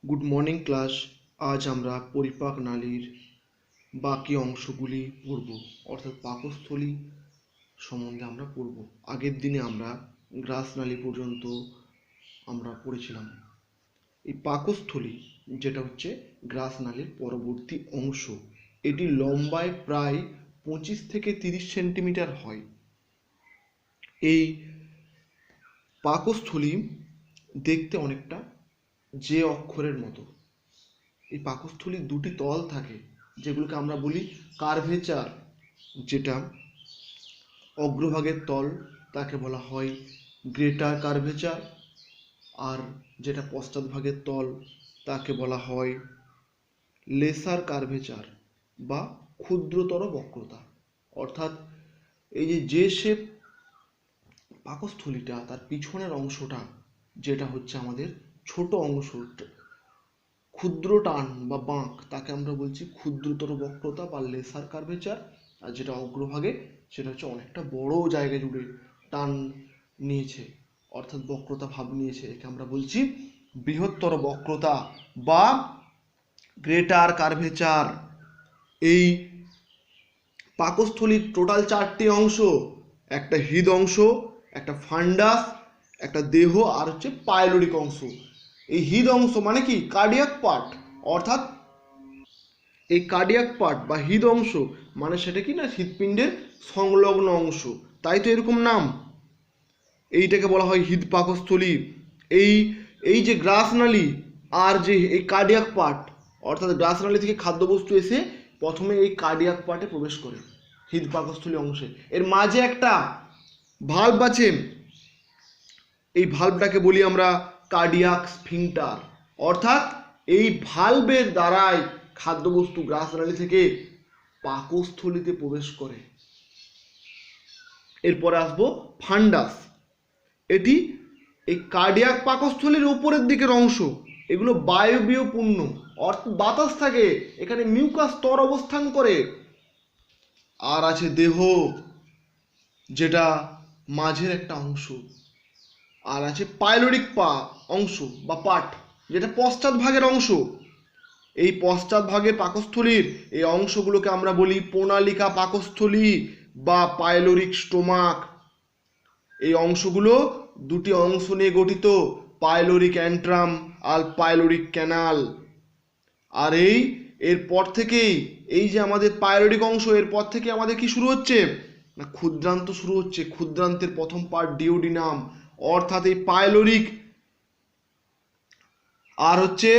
Good morning class. আজ আমরা পরিপাক নালীর বাকি অংশগুলি পড়ব, অর্থাৎ পাকস্থলী সম্বন্ধে আমরা পড়ব। আগের দিনে আমরা গ্রাস নালী পর্যন্ত আমরা পড়েছিলাম। এই পাকস্থলী যেটা হচ্ছে গ্রাস নালীর পরবর্তী অংশ, এটি লম্বায় প্রায় 25 থেকে 30 সেন্টিমিটার হয়। এই পাকস্থলী দেখতে অনেকটা যে অক্ষরের মতো। এই পাকস্থলীর দুটি তল থাকে, যেগুলোকে আমরা বলি কার্ভেচার। যেটা অগ্রভাগের তল তাকে বলা হয় গ্রেটার কার্ভেচার, আর যেটা পশ্চাৎভাগের তল তাকে বলা হয় লেসার কার্ভেচার বা ক্ষুদ্রতর বক্রতা। অর্থাৎ এই যে শেপ পাকস্থলীটা, তার পিছনের অংশটা যেটা হচ্ছে আমাদের ছোট অংশ, ক্ষুদ্র টান বা বাঁক, তাকে আমরা বলছি ক্ষুদ্রতর বক্রতা বা লেসার কার্ভেচার। আর যেটা অগ্রভাগে, সেটা হচ্ছে অনেকটা বড় জায়গা জুড়ে টান নিয়েছে, অর্থাৎ বক্রতা ভাব নিয়েছে, একে আমরা বলছি বৃহত্তর বক্রতা বা গ্রেটার কার্ভেচার। এই পাকস্থলীর টোটাল 4টি অংশ: একটা হৃদ অংশ, একটা ফান্ডাস, একটা দেহ, আর হচ্ছে পাইলোরিক অংশ। এই হৃদ অংশ মানে কি? Cardiac part. অর্থাৎ এই কার্ডিয়াক পার্ট বা হৃদ অংশ মানে সেটা কি না, হৃৎপিণ্ডের সংলগ্ন অংশ, তাই তো এরকম নাম। এইটাকে বলা হয় হৃদ পাকস্থলী। এই এই যে গ্রাসনালী আর যে এই কার্ডিয়াক পার্ট, অর্থাৎ গ্রাসনালী থেকে খাদ্যবস্তু এসে প্রথমে এই কার্ডিয়াক পার্টে প্রবেশ করে, হৃদ পাকস্থলী অংশে। এর মাঝে একটা ভাল্ব আছে, এই ভাল্বটাকে বলি আমরা কার্ডিয়াক স্ফিংটার। অর্থাৎ এই ভাল্বের দ্বারাই খাদ্যবস্তু গ্রাসনালী থেকে পাকস্থলীতে প্রবেশ করে। এরপরে আসবো ফান্ডাস। এটি এই কার্ডিয়াক পাকস্থলীর উপরের দিকের অংশ। এগুলো বায়বীয় পূর্ণ, অর্থাৎ বাতাস থাকে, এখানে মিউকাস স্তর অবস্থান করে। আর আছে দেহ, যেটা মাঝের একটা অংশ। আর আছে পাইলোরিক অংশ বা পার্ট, যেটা পশ্চাৎ ভাগের অংশ। এই পশ্চাৎ ভাগের পাকস্থলীর এই অংশগুলোকে আমরা বলি প্রণালিকা পাকস্থলী বা পাইলোরিক স্টোমাক। এই অংশগুলো দুটি অংশ নিয়ে গঠিত: পাইলোরিক অ্যান্ট্রাম আর পাইলোরিক ক্যানাল। আর এরপর থেকেই এই যে আমাদের পাইলোরিক অংশ, এরপর থেকে আমাদের কি শুরু হচ্ছে না, ক্ষুদ্রান্ত শুরু হচ্ছে। ক্ষুদ্রান্তের প্রথম পার্ট ডিওডিনাম, অর্থাৎ এই পাইলোরিক আর হচ্ছে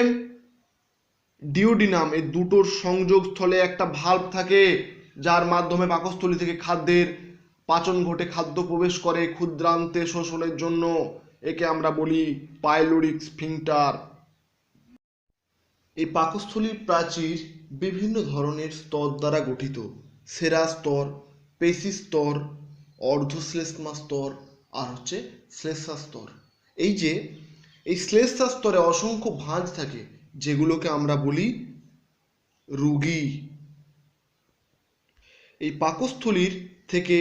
ডিওডিনাম, এই দুটোর সংযোগস্থলে একটা ভাল্ব থাকে, যার মাধ্যমে পাকস্থলী থেকে খাদ্যের পাচন ঘটে, খাদ্য প্রবেশ করে ক্ষুদ্রান্তে শোষণের জন্য। একে আমরা বলি পাইলোরিক স্ফিংটার। এই পাকস্থলীর প্রাচীর বিভিন্ন ধরনের স্তর দ্বারা গঠিত: সেরা স্তর, পেশি স্তর, অর্ধশ্লেষ্মা স্তর, আর হচ্ছে শ্লেষ্মা স্তর। এই শ্লেষ্মা স্তরে অসংখ্য ভাঁজ থাকে, যেগুলোকে আমরা বলি রুগী। এই পাকস্থলীর থেকে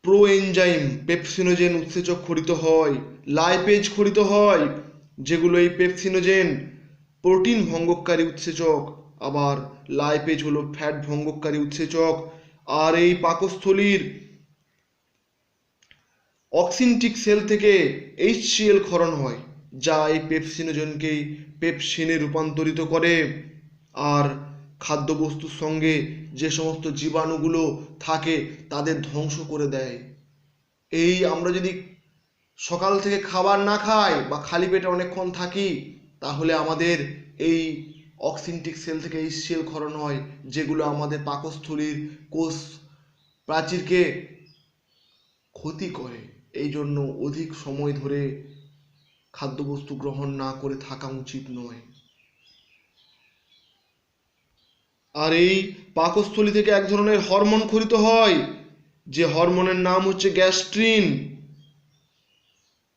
প্রোএনজাইম পেপসিনোজেন উৎসেচক খরিত হয়, লাইপেজ খরিত হয়, যেগুলো এই পেপসিনোজেন প্রোটিন ভঙ্গকারী উৎসেচক, আবার লাইপেজ হলো ফ্যাট ভঙ্গকারী উৎসেচক। আর এই পাকস্থলীর অক্সিনটিক সেল থেকে HCl ক্ষরণ হয়, যা এই পেপসিনোজেনকেই পেপসিনে রূপান্তরিত করে আর খাদ্যবস্তুর সঙ্গে যে সমস্ত জীবাণুগুলো থাকে তাদের ধ্বংস করে দেয়। এই আমরা যদি সকাল থেকে খাবার না খাই বা খালি পেটে অনেকক্ষণ থাকি, তাহলে আমাদের এই অক্সিনটিক সেল থেকে HCl ক্ষরণ হয়, যেগুলো আমাদের পাকস্থলীর কোষ প্রাচীরকে ক্ষতি করে। এই জন্য অধিক সময় ধরে খাদ্যবস্তু গ্রহণ না করে থাকা উচিত নয়। আর এই পাকস্থলী থেকে এক ধরনের হরমোন খরিত হয়, যে হরমোনের নাম হচ্ছে গ্যাস্ট্রিন।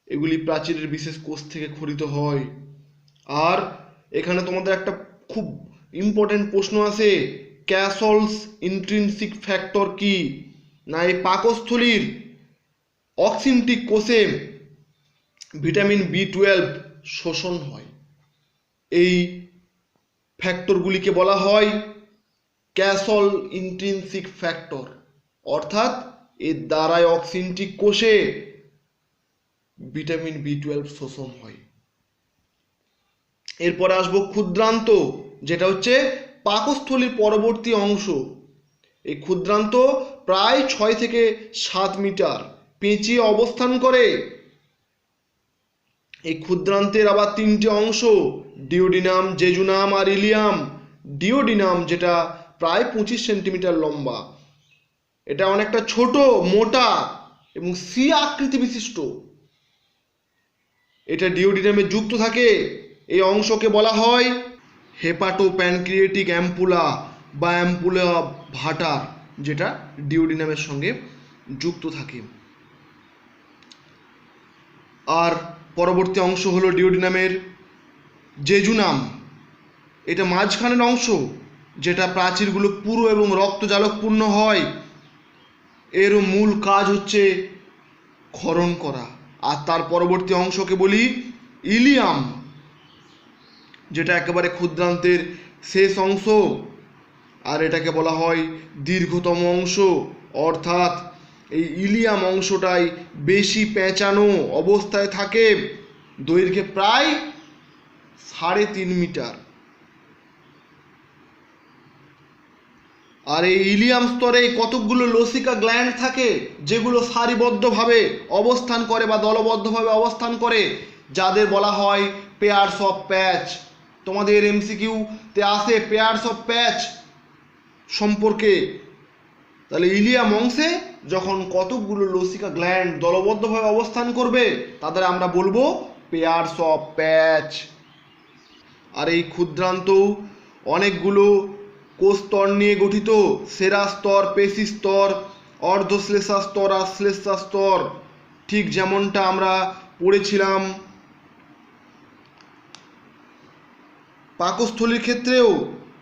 এগুলি প্রাচীরের বিশেষ কোষ থেকে খরিত হয়। আর এখানে তোমাদের একটা খুব ইম্পর্টেন্ট প্রশ্ন আছে: ক্যাসলস ইন্ট্রিনসিক ফ্যাক্টর কি? না, এই পাকস্থলীর অক্সিনটিক কোষে ভিটামিন B12 শোষণ হয়। এই ফ্যাক্টরগুলিকে বলা হয় ক্যাসল ইন্ট্রিনসিক ফ্যাক্টর, অর্থাৎ এর দ্বারাই অক্সিনটিক কোষে ভিটামিন B12 শোষণ হয়। এরপরে আসবো ক্ষুদ্রান্ত, যেটা হচ্ছে পাকস্থলীর পরবর্তী অংশ। এই ক্ষুদ্রান্ত প্রায় 6 থেকে 7 মিটার পেঁচিয়ে অবস্থান করে। এই ক্ষুদ্রান্তের আবার 3টে অংশ, ডিওডিনাম, জেজুনাম আর ইলিয়াম। ডিওডিনাম যেটা প্রায় 25 সেন্টিমিটার লম্বা, এটা অনেকটা ছোট, মোটা এবং সি আকৃতি বিশিষ্ট। এটা ডিওডিনামে যুক্ত থাকে। এই অংশকে বলা হয় হেপাটোপ্যানক্রিয়েটিক অ্যাম্পুলা বা অ্যাম্পুলা ভাটার, যেটা ডিওডিনামের সঙ্গে যুক্ত থাকে। আর পরবর্তী অংশ হলো ডিওডিনামের জেজুনাম। এটা মাঝখানের অংশ, যেটা প্রাচীরগুলো পুরু এবং রক্তজালকপূর্ণ হয়। এরও মূল কাজ হচ্ছে ক্ষরণ করা। আর তার পরবর্তী অংশকে বলি ইলিয়াম, যেটা একেবারে ক্ষুদ্রান্তের শেষ অংশ। আর এটাকে বলা হয় দীর্ঘতম অংশ, অর্থাৎ এই ইলিয়াম অংশটাই বেশি পেঁচানো অবস্থায় থাকে, দৈর্ঘ্যে প্রায় 3.5 মিটার। আর এই ইলিয়াম স্তরে কতকগুলো লসিকা গ্ল্যান্ড থাকে, যেগুলো সারিবদ্ধভাবে অবস্থান করে বা দলবদ্ধভাবে অবস্থান করে, যাদের বলা হয় পেয়ার্স অফ প্যাচ। তোমাদের এমসিকিউতে আসে পেয়ার্স অফ প্যাচ সম্পর্কে। তাহলে ইলিয়াম অংশে যখন কতকগুলো লসিকা গ্ল্যান্ড দলবদ্ধভাবে অবস্থান করবে, তাদের আমরা বলবো পেয়ার্স অফ প্যাচ। আর এই ক্ষুদ্রান্ত অনেকগুলো কোষ স্তর নিয়ে গঠিত, সেরা স্তর, পেশি স্তর, অর্ধশ্লেষা স্তর আর শ্লেষা স্তর। ঠিক যেমনটা আমরা পড়েছিলাম পাকস্থলীর ক্ষেত্রেও,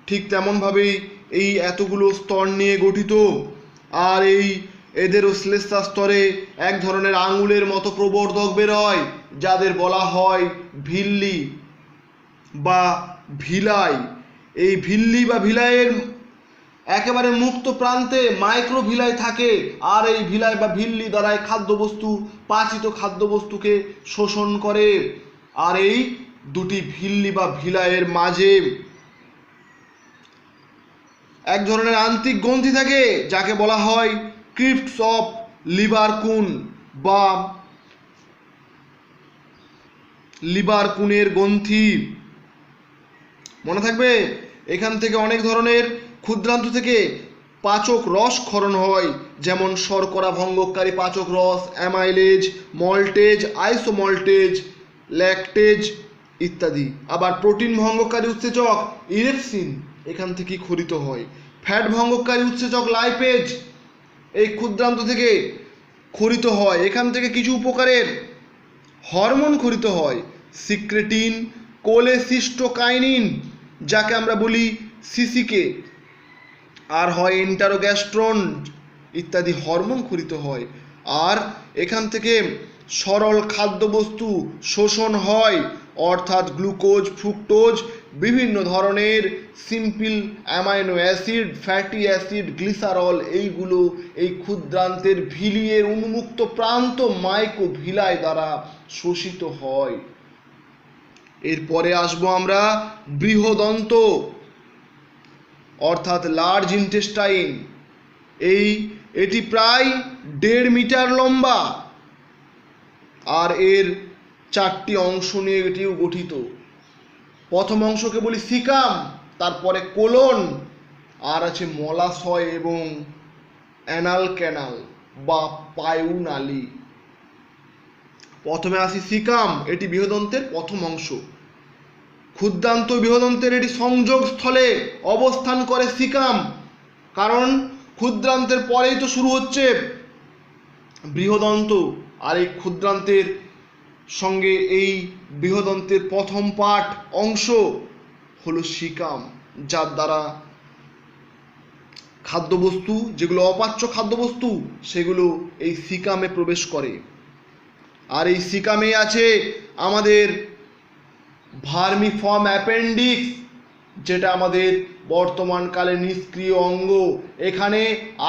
ঠিক তেমনভাবেই এই এতগুলো স্তর নিয়ে গঠিত। আর এদেরও শ্লেষা স্তরে এক ধরনের আঙুলের মতো প্রবর্ধক বেরোয়, যাদের বলা হয় ভিল্লি বা ভিলাই। এই ভিল্লি বা ভিলাইয়ের একেবারে মুক্ত প্রান্তে মাইক্রো ভিলাই থাকে। আর এই ভিলাই বা ভিল্লি দ্বারাই খাদ্যবস্তু, পাচিত খাদ্যবস্তুকে শোষণ করে। আর এই দুটি ভিল্লি বা ভিলাইয়ের মাঝে এক ধরনের আন্তরিক গ্রন্থি থাকে, যাকে বলা হয় ক্রিপ্টস অফ লিবারকুন বা লিবারকুনের গ্রন্থি। মনে থাকবে, এখান থেকে অনেক ধরনের ক্ষুদ্রান্ত থেকে পাচক রস ক্ষরণ হয়, যেমন শর্করা ভঙ্গকারী পাচক রস, অ্যামাইলেজ, মল্টেজ, আইসোমল্টেজ, ল্যাকটেজ ইত্যাদি। আবার প্রোটিন ভঙ্গকারী উৎসেচক ইরেপসিন এখান থেকেই খরিত হয়। ফ্যাট ভঙ্গকারী উৎসেচক লাইপেজ এই ক্ষুদ্রান্ত থেকে খরিত হয়। এখান থেকে কিছু উপকারের হরমোন খরিত হয়, সিক্রেটিন, কোলেসিস্টোকাইনিন, যাকে আমরা বলি সিসিকে, আর হয় এন্টারোগ্যাস্ট্রন ইত্যাদি হরমোন খরিত হয়। আর এখান থেকে সরল খাদ্যবস্তু শোষণ হয়, অর্থাৎ গ্লুকোজ, ফ্রুক্টোজ, বিভিন্ন ধরনের simple amino acid, fatty acid, glycerol, এইগুলো এই ক্ষুদ্রান্তের ভিলিয়ের উন্মুক্ত প্রান্ত মাইক্রোভিলাই দ্বারা শোষিত হয়। এরপরে আসবো আমরা বৃহদন্ত, অর্থাৎ লার্জ ইন্টেস্টাইন। এটি প্রায় 1.5 মিটার লম্বা, আর এর 4টি অংশ নিয়ে এটিও গঠিত। প্রথম অংশকে বলি সিকাম, তারপরে কোলন, আর আছে মলাশয় এবং অ্যানাল ক্যানাল বা পায়ুনালী। প্রথমে আসি সিকাম, এটি বৃহদন্তের প্রথম অংশ। ক্ষুদ্রান্ত বৃহদন্তের এটি সংযোগ স্থলে অবস্থান করে সিকাম, কারণ ক্ষুদ্রান্তের পরেই তো শুরু হচ্ছে বৃহদন্ত। আর এই ক্ষুদ্রান্তের সঙ্গে এই বৃহদন্তের প্রথম পার্ট অংশ হলো সিকাম, যার দ্বারা খাদ্যবস্তু, যেগুলো অপাচ্য খাদ্যবস্তু, সেগুলো এই সিকামে প্রবেশ করে। আর এই সিকামে আছে আমাদের ভার্মিফর্ম অ্যাপেন্ডিক্স, যেটা আমাদের বর্তমানকালে নিষ্ক্রিয় অঙ্গ। এখানে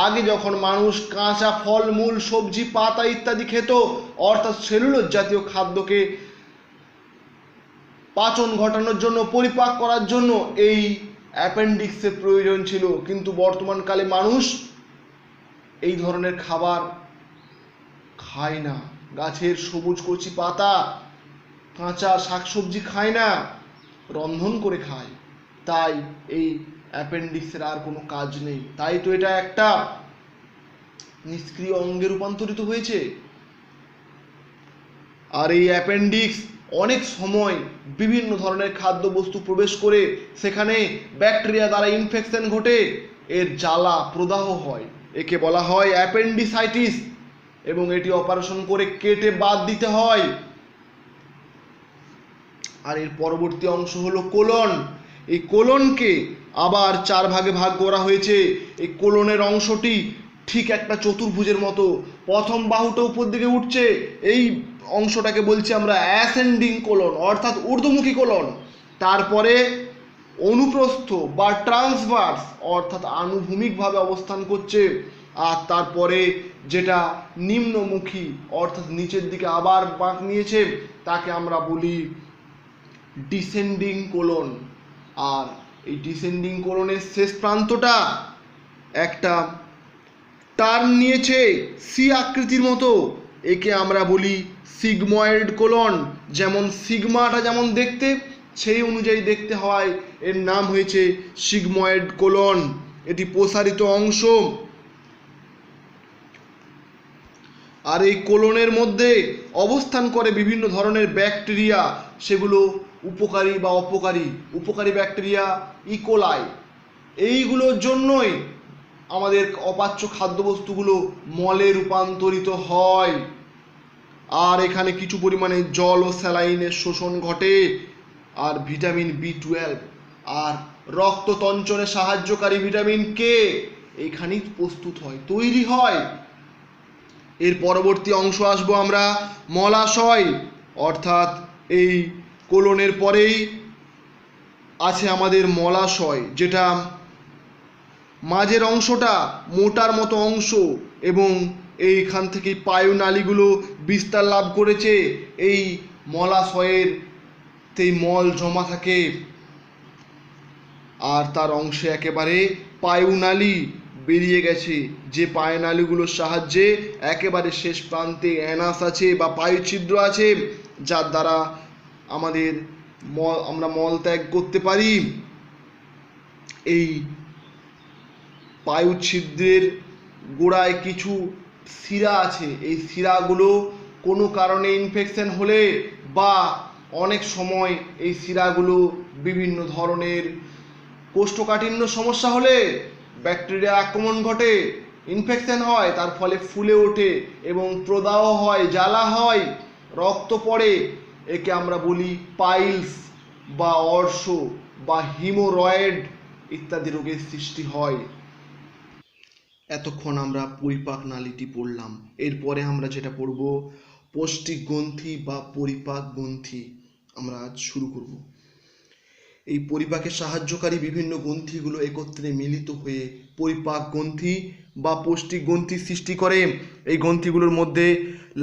আগে যখন মানুষ কাঁচা ফলমূল, সবজি, পাতা ইত্যাদি খেত, অর্থাৎ সেলুলোজ জাতীয় খাদ্যকে পাচন ঘটানোর জন্য, পরিপাক করার জন্য এই অ্যাপেন্ডিক্সের প্রয়োজন ছিল। কিন্তু বর্তমানকালে মানুষ এই ধরনের খাবার খায় না, গাছের সবুজ কচি পাতা, কাঁচা শাকসবজি খায় না, রন্ধন করে খায়। তাই এই অ্যাপেন্ডিক্সের আর কোনো কাজ নেই। তাই তো এটা একটা নিষ্ক্রিয় অঙ্গে রূপান্তরিত হয়েছে। আর এই অ্যাপেন্ডিক্স অনেক সময় বিভিন্ন ধরনের খাদ্যবস্তু প্রবেশ করে সেখানে ব্যাকটেরিয়া দ্বারা ইনফেকশন ঘটে, এর জ্বালা প্রদাহ হয়, একে বলা হয় অ্যাপেন্ডিসাইটিস, এবং এটি অপারেশন করে কেটে বাদ দিতে হয়। আর এর পরবর্তী অংশ হলো কোলন। এই কোলনকে আবার 4 ভাগে ভাগ করা হয়েছে। এই কোলনের অংশটি ঠিক একটা চতুর্ভুজের মতো, প্রথম বাহুটা উপর দিকে উঠছে, এই অংশটাকে বলছি আমরা অ্যাসেন্ডিং কোলন, অর্থাৎ ঊর্ধ্বমুখী কোলন। তারপরে অনুপ্রস্থ বা ট্রান্সভার্স, অর্থাৎ আনুভূমিকভাবে অবস্থান করছে। আর তারপরে যেটা নিম্নমুখী, অর্থাৎ নিচের দিকে আবার বাঁক নিয়েছে, তাকে আমরা বলি ডিসেন্ডিং কোলন। আর এই ডিসেন্ডিং কোলনের শেষ প্রান্তটা একটা টার্ন নিয়েছে সি আকৃতির মতো, একে আমরা বলি সিগময়েড কোলন। যেমন সিগমাটা যেমন দেখতে, সেই অনুযায়ী দেখতে হয়, এর নাম হয়েছে সিগময়েড কোলন। এটি প্রসারিত অংশ। আর এই কোলনের মধ্যে অবস্থান করে বিভিন্ন ধরনের ব্যাকটেরিয়া, সেগুলো উপকারী বা অপকারী। উপকারী ব্যাকটেরিয়া ইকোলাই, এইগুলোর জন্যই আমাদের অপাচ্য খাদ্যবস্তুগুলো মলে রূপান্তরিত হয়। আর এখানে কিছু পরিমাণে জল ও স্যালাইনের শোষণ ঘটে। আর ভিটামিন B12 আর রক্ততঞ্চনে সাহায্যকারী ভিটামিন কে এইখানেই প্রস্তুত হয়, তৈরি হয়। এর পরবর্তী অংশ আসবো আমরা মলাশয়, অর্থাৎ এই কোলনের পরেই আছে আমাদের মলাশয়, যেটা মাঝের অংশটা মোটার মতো অংশ, এবং এইখান থেকে পায়ুনালীগুলো বিস্তার লাভ করেছে। এই মলাশয়ের তেই মল জমা থাকে। আর তার অংশে একেবারে পায়ুনালী বেরিয়ে গেছে, যে পায়ুনালীগুলোর সাহায্যে একেবারে শেষ প্রান্তে অ্যানাস আছে বা পায়ুছিদ্র আছে, যার দ্বারা আমরা মল ত্যাগ করতে পারি। এই পায়ুছিদ্রের গোড়ায় কিছু শিরা আছে। এই শিরাগুলো কোনো কারণে ইনফেকশন হলে বা অনেক সময় এই শিরাগুলো বিভিন্ন ধরনের কোষ্ঠকাঠিন্য সমস্যা হলে ব্যাকটেরিয়া আক্রমণ ঘটে, ইনফেকশন হয়, তার ফলে ফুলে ওঠে এবং প্রদাহ হয়, জ্বালা হয়, রক্ত পড়ে। একে আমরা বলি পাইলস বা অর্শ বা হিমোরয়েড ইত্যাদি রোগের সৃষ্টি হয়। এতক্ষণ আমরা পরিপাক নালীটি পড়লাম। এরপরে আমরা যেটা পড়ব পৌষ্টিক গ্রন্থি বা পরিপাক গ্রন্থি আমরা আজ শুরু করব। এই পরিপাকে সাহায্যকারী বিভিন্ন গ্রন্থিগুলো একত্রে মিলিত হয়ে পরিপাক গ্রন্থি বা পৌষ্টিক গ্রন্থি সৃষ্টি করে। এই গ্রন্থিগুলোর মধ্যে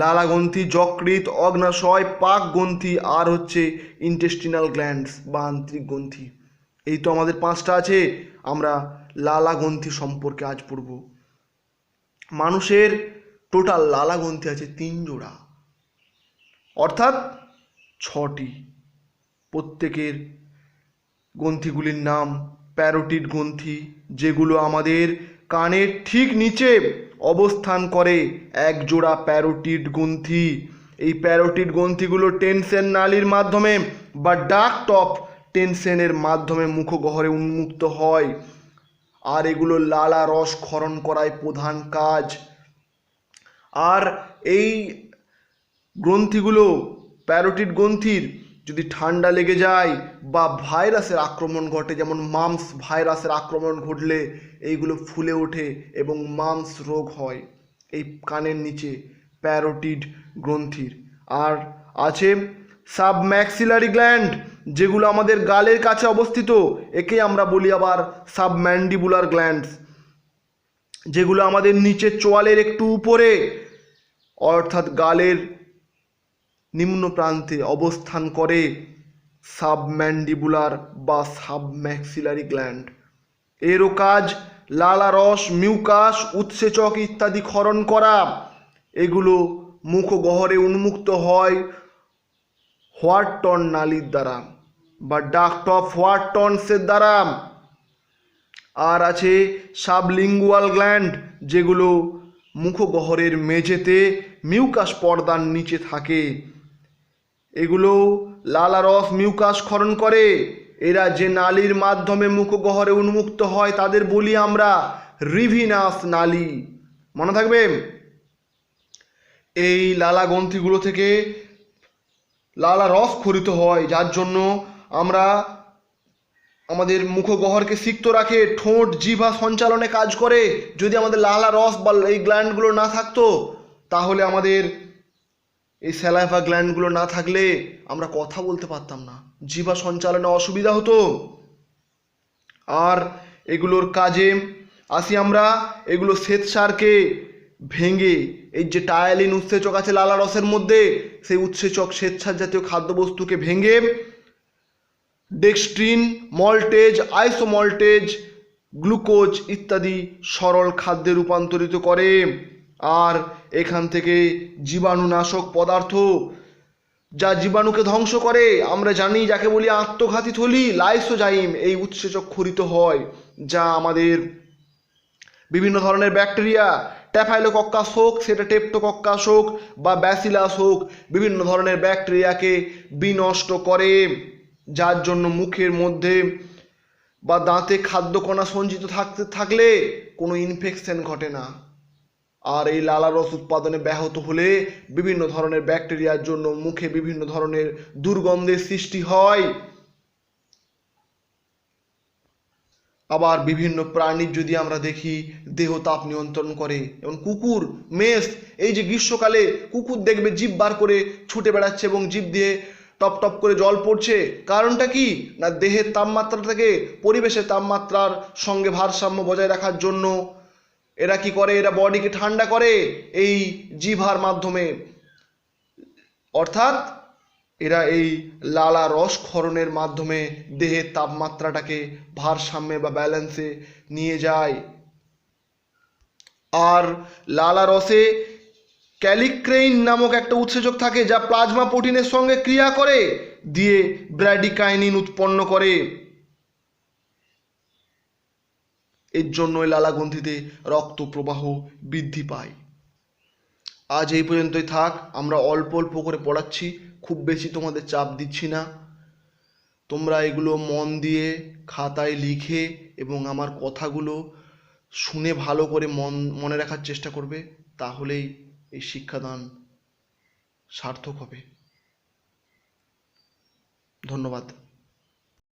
লালা গ্রন্থি, যকৃৎ, অগ্নাশয়, পাক গ্রন্থি আর হচ্ছে ইন্টেস্টিনাল গ্ল্যান্ডস বা আন্ত্রিক গ্রন্থি। এই তো আমাদের 5টা আছে। আমরা লালা গ্রন্থি সম্পর্কে আজ পড়ব। মানুষের টোটাল লালা গ্রন্থি আছে 3 জোড়া, অর্থাৎ 6টি। প্রত্যেকের গ্রন্থিগুলির নাম প্যারোটিড গ্রন্থি, যেগুলো আমাদের কানের ঠিক নিচে অবস্থান করে। 1 জোড়া প্যারোটিড গ্রন্থি। এই প্যারোটিড গ্রন্থিগুলো টেনশন নালীর মাধ্যমে বা ডাক্ট অফ টেনশনের মাধ্যমে মুখগহ্বরে উন্মুক্ত হয়। আর এগুলো লালা রস ক্ষরণ করায় প্রধান কাজ। আর এই গ্রন্থিগুলো, প্যারোটিড গ্রন্থির যদি ঠান্ডা লেগে যায় বা ভাইরাসের আক্রমণ ঘটে, যেমন মাম্পস ভাইরাসের আক্রমণ ঘটলে এইগুলো ফুলে ওঠে এবং মাম্পস রোগ হয় এই কানের নিচে প্যারোটিড গ্রন্থির। আর আছে সাবম্যাক্সিলারি গ্ল্যান্ড, যেগুলো আমাদের গালের কাছে অবস্থিত, একে আমরা বলি আবার সাবম্যান্ডিবুলার গ্ল্যান্ডস। যেগুলো আমাদের নিচের চোয়ালের একটু উপরে অর্থাৎ গালের নিম্ন প্রান্তে অবস্থান করে সাবম্যান্ডিবুলার বা সাবম্যাক্সিলারি গ্ল্যান্ড। এরও কাজ লালারস, মিউকাস, উৎসেচক ইত্যাদি ক্ষরণ করা। এগুলো মুখগহ্বরে উন্মুক্ত হয় হোয়াটটন নালীর দ্বারা বা ডাক্ট অফ হোয়াটটনসের দ্বারা। আর আছে সাবলিঙ্গুয়াল গ্ল্যান্ড, যেগুলো মুখগহ্বরের মেঝেতে মিউকাস পর্দার নিচে থাকে। এগুলো লালারস, মিউকাস ক্ষরণ করে। এরা যে নালীর মাধ্যমে মুখগহ্বরে উন্মুক্ত হয় তাদের বলি আমরা রিভিনাস নালী। মনে থাকবে, এই লালা গ্রন্থিগুলো থেকে লালারস ক্ষরিত হয়, যার জন্য আমরা আমাদের মুখগহ্বরকে সিক্ত রাখে, ঠোঁট জিহ্বা সঞ্চালনে কাজ করে। যদি আমাদের লালারস বা এই গ্ল্যান্ডগুলো না থাকতো, তাহলে আমাদের এই স্যালাইভা গ্ল্যান্ডগুলো না থাকলে আমরা কথা বলতে পারতাম না, জিহ্বা সঞ্চালনে অসুবিধা হতো। আর এগুলোর কাজে আসি আমরা, এগুলো শ্বেতসারকে ভেঙে, এই যে টায়ালিন উৎসেচক আছে লালারসের মধ্যে, সেই উৎসেচক শ্বেতসার জাতীয় খাদ্যবস্তুকে ভেঙে ডেক্সট্রিন, মল্টেজ, আইসোমল্টেজ, গ্লুকোজ ইত্যাদি সরল খাদ্যে রূপান্তরিত করে। আর এখান থেকে জীবাণুনাশক পদার্থ, যা জীবাণুকে ধ্বংস করে, আমরা জানি যাকে বলি আত্মঘাতী থলি, লাইসোজাইম, এই উৎসেচক ক্ষরিত হয়, যা আমাদের বিভিন্ন ধরনের ব্যাকটেরিয়া, ট্যাফাইলোকক্কাস হোক, সেটা টেপ্টোকক্কাস হোক বা ব্যাসিলাস হোক, বিভিন্ন ধরনের ব্যাকটেরিয়াকে বিনষ্ট করে, যার জন্য মুখের মধ্যে বা দাঁতে খাদ্যকণা সঞ্চিত থাকলে কোনো ইনফেকশন ঘটে না। আর এই লালারস উৎপাদনে ব্যাহত হলে বিভিন্ন ধরনের ব্যাকটেরিয়ার জন্য মুখে বিভিন্ন ধরনের দুর্গন্ধের সৃষ্টি হয়। আবার বিভিন্ন প্রাণীর যদি আমরা দেখি, দেহ তাপ নিয়ন্ত্রণ করে, যেমন কুকুর, মেষ। এই যে গ্রীষ্মকালে কুকুর দেখবে জিভ বার করে ছুটে বেড়াচ্ছে এবং জিভ দিয়ে টপ টপ করে জল পড়ছে, কারণটা কি না, দেহের তাপমাত্রা থেকে পরিবেশের তাপমাত্রার সঙ্গে ভারসাম্য বজায় রাখার জন্য এরা কি করে, এরা বডিকে ঠান্ডা করে এই জিভার মাধ্যমে। অর্থাৎ এরা এই লালা রস ক্ষরণের মাধ্যমে দেহের তাপমাত্রাটাকে ভারসাম্যে বা ব্যালেন্সে নিয়ে যায়। আর লালা রসে ক্যালিক্রেইন নামক একটা উৎসেচক থাকে, যা প্লাজমা প্রোটিনের সঙ্গে ক্রিয়া করে দিয়ে ব্র্যাডিকাইনিন উৎপন্ন করে। এর জন্য লালা গ্রন্থিতে রক্ত প্রবাহ বৃদ্ধি পায়। আজ এই পর্যন্তই থাক। আমরা অল্প অল্প করে পড়াচ্ছি, খুব বেশি তোমাদের চাপ দিচ্ছি না। তোমরা এগুলো মন দিয়ে খাতায় লিখে এবং আমার কথাগুলো শুনে ভালো করে মনে রাখার চেষ্টা করবে, তাহলেই এই শিক্ষাদান সার্থক হবে। ধন্যবাদ।